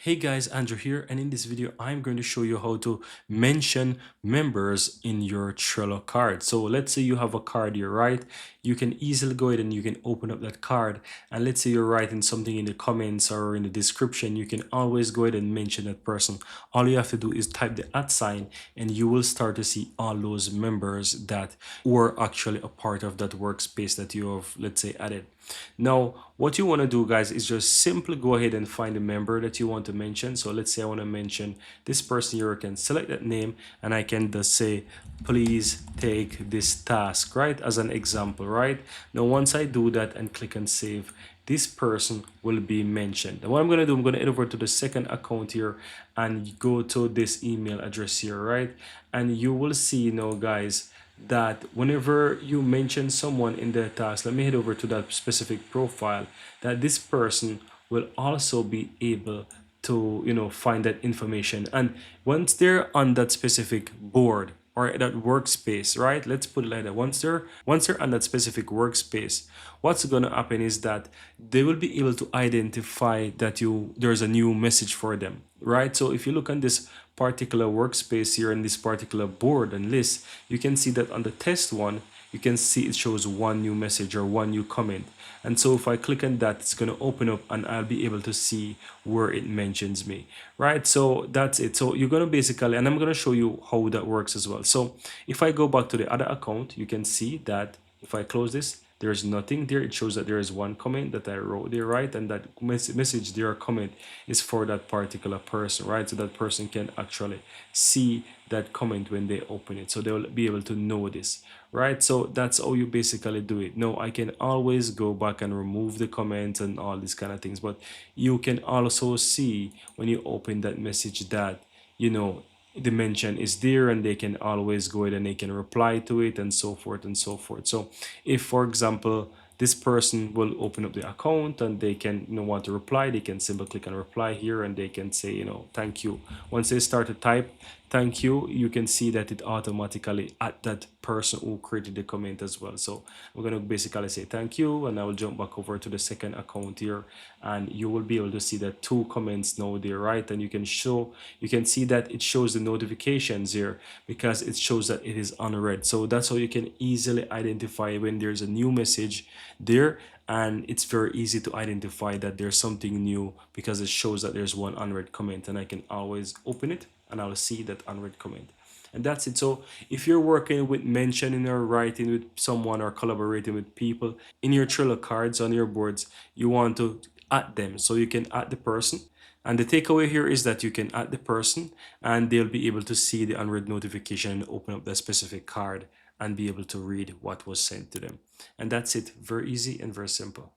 Hey guys, Andrew here, and in this video I'm going to show you how to mention members in your Trello card. So let's say you have a card here, right? You can easily go ahead and you can open up that card, and let's say you're writing something in the comments or in the description. You can always go ahead and mention that person. All you have to do is type the @ sign and you will start to see all those members that were actually a part of that workspace that you have, let's say, added. Now, what you want to do, guys, is just simply go ahead and find a member that you want to mention. So let's say I want to mention this person here. I can select that name and I can just say, please take this task, right? As an example, right? Now, once I do that and click on save, this person will be mentioned. And what I'm going to do, I'm going to head over to the second account here and go to this email address here, right? And you will see now, guys, that whenever you mention someone in the task, let me head over to that specific profile, that this person will also be able to, find that information. And once they're on that specific board or that workspace, right? Let's put it like that. Once they're on that specific workspace, what's going to happen is that they will be able to identify that there's a new message for them, right? So if you look on this particular workspace here in this particular board and list, you can see that on the test one, you can see it shows one new message or one new comment. And so if I click on that, it's going to open up and I'll be able to see where it mentions me, right? So that's it. So you're going to basically, and I'm going to show you how that works as well. So if I go back to the other account, you can see that if I close this, there's nothing there. It shows that there is one comment that I wrote there, right? And that message there, comment, is for that particular person, right? So that person can actually see that comment when they open it. So they'll be able to know this, right? So that's how you basically do it. Now, I can always go back and remove the comments and all these kind of things, but you can also see when you open that message that, the mention is there, and they can always go ahead and they can reply to it and so forth and so forth. So if, for example, this person will open up the account and they can, want to reply, they can simply click on reply here and they can say, thank you. Once they start to type thank you, you can see that it automatically at that person who created the comment as well. So we're going to basically say thank you, and I will jump back over to the second account here, and you will be able to see that two comments now there, right? And you can see that it shows the notifications here because it shows that it is unread. So that's how you can easily identify when there's a new message there, and it's very easy to identify that there's something new because it shows that there's one unread comment, and I can always open it and I'll see that unread comment. And that's it. So if you're working with mentioning or writing with someone or collaborating with people in your Trello cards on your boards, you want to add them. So you can add the person. And the takeaway here is that you can add the person and they'll be able to see the unread notification and open up that specific card and be able to read what was sent to them. And that's it. Very easy and very simple.